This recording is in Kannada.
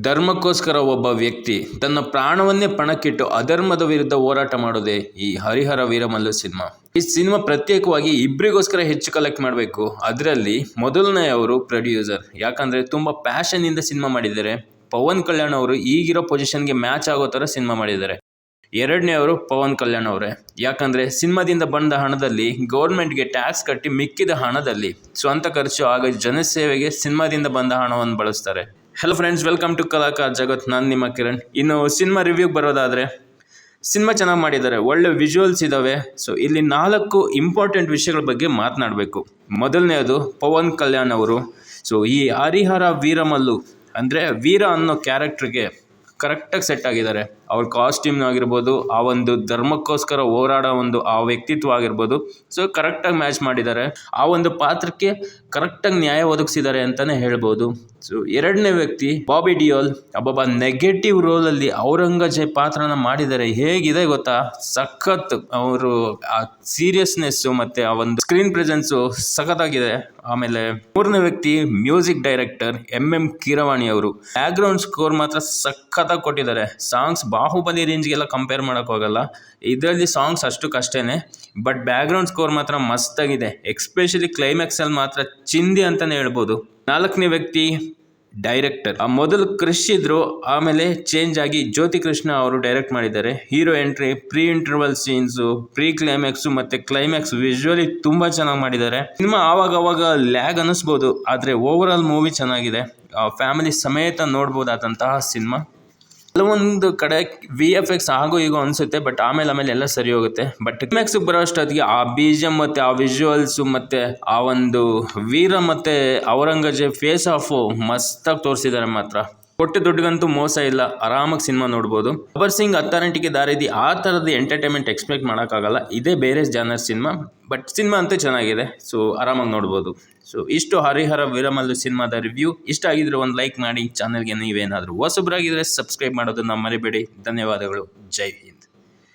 ಧರ್ಮಕ್ಕೋಸ್ಕರ ಒಬ್ಬ ವ್ಯಕ್ತಿ ತನ್ನ ಪ್ರಾಣವನ್ನೇ ಪಣಕ್ಕಿಟ್ಟು ಅಧರ್ಮದ ವಿರುದ್ಧ ಹೋರಾಟ ಮಾಡೋದೇ ಈ ಹರಿಹರ ವೀರಮಲ್ಲು ಸಿನಿಮಾ. ಈ ಸಿನಿಮಾ ಪ್ರತ್ಯೇಕವಾಗಿ ಇಬ್ಬರಿಗೋಸ್ಕರ ಹೆಚ್ಚು ಕಲೆಕ್ಟ್ ಮಾಡಬೇಕು. ಅದರಲ್ಲಿ ಮೊದಲನೆಯವರು ಪ್ರೊಡ್ಯೂಸರ್, ಯಾಕಂದರೆ ತುಂಬ ಪ್ಯಾಷನ್ನಿಂದ ಸಿನಿಮಾ ಮಾಡಿದ್ದಾರೆ. ಪವನ್ ಕಲ್ಯಾಣ್ ಅವರು ಈಗಿರೋ ಪೊಸಿಷನ್ಗೆ ಮ್ಯಾಚ್ ಆಗೋ ಥರ ಸಿನಿಮಾ ಮಾಡಿದ್ದಾರೆ. ಎರಡನೇವರು ಪವನ್ ಕಲ್ಯಾಣ್ ಅವರೇ, ಯಾಕಂದರೆ ಸಿನಿಮಾದಿಂದ ಬಂದ ಹಣದಲ್ಲಿ ಗೌರ್ಮೆಂಟ್ಗೆ ಟ್ಯಾಕ್ಸ್ ಕಟ್ಟಿ ಮಿಕ್ಕಿದ ಹಣದಲ್ಲಿ ಸ್ವಂತ ಖರ್ಚು ಹಾಗೂ ಜನಸೇವೆಗೆ ಸಿನಿಮಾದಿಂದ ಬಂದ ಹಣವನ್ನು ಬಳಸ್ತಾರೆ. ಹಲೋ ಫ್ರೆಂಡ್ಸ್, ವೆಲ್ಕಮ್ ಟು ಕಲಾಕಾರ ಜಗತ್. ನಾನು ನಿಮ್ಮ ಕಿರಣ್. ಇನ್ನು ಸಿನಿಮಾ ರಿವ್ಯೂಗೆ ಬರೋದಾದರೆ, ಸಿನಿಮಾ ಚೆನ್ನಾಗಿ ಮಾಡಿದ್ದಾರೆ, ಒಳ್ಳೆ ವಿಜುವಲ್ಸ್ ಇದ್ದಾವೆ. ಸೊ ಇಲ್ಲಿ 4 ಇಂಪಾರ್ಟೆಂಟ್ ವಿಷಯಗಳ ಬಗ್ಗೆ ಮಾತನಾಡಬೇಕು. ಮೊದಲನೇದು ಪವನ್ ಕಲ್ಯಾಣ್ ಅವರು. ಸೊ ಈ ಹರಿಹರ ವೀರಮಲ್ಲು ಅಂದರೆ ವೀರ ಅನ್ನೋ ಕ್ಯಾರೆಕ್ಟ್ರಿಗೆ ಕರೆಕ್ಟಾಗಿ ಸೆಟ್ ಆಗಿದ್ದಾರೆ. ಅವ್ರ ಕಾಸ್ಟ್ಯೂಮ್ ಆಗಿರ್ಬೋದು, ಆ ಒಂದು ಧರ್ಮಕ್ಕೋಸ್ಕರ ಹೋರಾಡೋ ಆ ವ್ಯಕ್ತಿತ್ವ ಆಗಿರ್ಬೋದು, ಸೊ ಕರೆಕ್ಟಾಗಿ ಮ್ಯಾಚ್ ಮಾಡಿದ್ದಾರೆ. ಆ ಒಂದು ಪಾತ್ರಕ್ಕೆ ಕರೆಕ್ಟಾಗಿ ನ್ಯಾಯ ಒದಗಿಸಿದ್ದಾರೆ ಅಂತಲೇ ಹೇಳ್ಬೋದು. ಸೊ ಎರಡನೇ ವ್ಯಕ್ತಿ ಬಾಬಿ ಡಿಯೋಲ್. ಒಬ್ಬೊಬ್ಬ ನೆಗೆಟಿವ್ ರೋಲಲ್ಲಿ ಔರಂಗಜೇಬ್ ಪಾತ್ರನ ಮಾಡಿದ್ದಾರೆ. ಹೇಗಿದೆ ಗೊತ್ತಾ, ಸಖತ್. ಅವರು ಆ ಸೀರಿಯಸ್ನೆಸ್ಸು ಮತ್ತು ಆ ಒಂದು ಸ್ಕ್ರೀನ್ ಪ್ರೆಸೆನ್ಸು ಸಖತ್ತಾಗಿದೆ. ಆಮೇಲೆ ಮೂರನೇ ವ್ಯಕ್ತಿ ಮ್ಯೂಸಿಕ್ ಡೈರೆಕ್ಟರ್ MM ಕೀರವಾಣಿ ಅವರು. ಬ್ಯಾಕ್ಗ್ರೌಂಡ್ ಸ್ಕೋರ್ ಮಾತ್ರ ಸಖತ್ತಾಗಿ ಕೊಟ್ಟಿದ್ದಾರೆ. ಸಾಂಗ್ಸ್ ಬಾಹುಬಲಿ ರೇಂಜ್ಗೆಲ್ಲ ಕಂಪೇರ್ ಮಾಡೋಕ್ಕಾಗಲ್ಲ. ಇದರಲ್ಲಿ ಸಾಂಗ್ಸ್ ಅಷ್ಟಕ್ಕಷ್ಟೇ, ಬಟ್ ಬ್ಯಾಕ್ಗ್ರೌಂಡ್ ಸ್ಕೋರ್ ಮಾತ್ರ ಮಸ್ತಾಗಿದೆ. ಎಕ್ಸ್ಪೆಷಲಿ ಕ್ಲೈಮ್ಯಾಕ್ಸಲ್ಲಿ ಮಾತ್ರ ಚಿಂದಿ ಅಂತಲೇ ಹೇಳ್ಬೋದು. ನಾಲ್ಕನೇ ವ್ಯಕ್ತಿ ಡೈರೆಕ್ಟರ್. ಮೊದಲು ಕ್ರಿಶ್ ಇದ್ರು, ಆಮೇಲೆ ಚೇಂಜ್ ಆಗಿ ಜ್ಯೋತಿ ಕೃಷ್ಣ ಅವರು ಡೈರೆಕ್ಟ್ ಮಾಡಿದ್ದಾರೆ. Hero entry, pre interval scenes, pre climax ಮತ್ತು ಕ್ಲೈಮ್ಯಾಕ್ಸ್ ವಿಜುವಲಿ ತುಂಬ ಚೆನ್ನಾಗಿ ಮಾಡಿದ್ದಾರೆ. ಸಿನಿಮಾ ಆವಾಗ ಲ್ಯಾಗ್ ಅನ್ನಿಸ್ಬೋದು, ಆದರೆ ಓವರ್ ಆಲ್ ಮೂವಿ ಚೆನ್ನಾಗಿದೆ. ಫ್ಯಾಮಿಲಿ ಸಮೇತ ನೋಡ್ಬೋದಾದಂತಹ ಸಿನಿಮಾ. ಕೆಲವೊಂದು ಕಡೆ VFX ಆಗೋ ಈಗೋ ಅನಿಸುತ್ತೆ, ಬಟ್ ಆಮೇಲೆ ಎಲ್ಲ ಸರಿ ಹೋಗುತ್ತೆ. ಬಟ್ ಕ್ಲೈಮ್ಯಾಕ್ಸಿಗೆ ಬರೋ ಅಷ್ಟೊತ್ತಿಗೆ ಆ BGM ಮತ್ತು ಆ ವಿಜುವಲ್ಸು ಮತ್ತು ಆ ಒಂದು ವೀರ ಮತ್ತು ಔರಂಗಜೇಬ್ ಫೇಸ್ ಆಫು ಮಸ್ತಾಗಿ ತೋರಿಸಿದ್ದಾರೆ. ಮಾತ್ರ ಕೊಟ್ಟು ದುಡ್ಡಿಗಂತೂ ಮೋಸ ಇಲ್ಲ, ಆರಾಮಾಗಿ ಸಿನಿಮಾ ನೋಡ್ಬೋದು. ಗಬ್ಬರ್ ಸಿಂಗ್ ಅತ್ತಾರಂಟಿಗೆ ದಾರಿದಿ ಆ ಥರದ ಎಂಟರ್ಟೈನ್ಮೆಂಟ್ ಎಕ್ಸ್ಪೆಕ್ಟ್ ಮಾಡೋಕ್ಕಾಗಲ್ಲ. ಇದೇ ಬೇರೆ ಜಾನರ್ ಸಿನಿಮಾ, ಬಟ್ ಸಿನಿಮಾ ಅಂತೂ ಚೆನ್ನಾಗಿದೆ. ಸೊ ಆರಾಮಾಗಿ ನೋಡ್ಬೋದು. ಸೊ ಇಷ್ಟು ಹರಿಹರ ವೀರಮಲ್ಲು ಸಿನಿಮಾದ ರಿವ್ಯೂ. ಇಷ್ಟ ಆಗಿದ್ರೆ ಒಂದು ಲೈಕ್ ಮಾಡಿ. ಚಾನಲ್ಗೆ ನೀವೇನಾದರೂ ಹೊಸಬ್ರಾಗಿದ್ದರೆ ಸಬ್ಸ್ಕ್ರೈಬ್ ಮಾಡೋದನ್ನು ಮರಿಬೇಡಿ. ಧನ್ಯವಾದಗಳು. ಜೈ ಹಿಂದ್.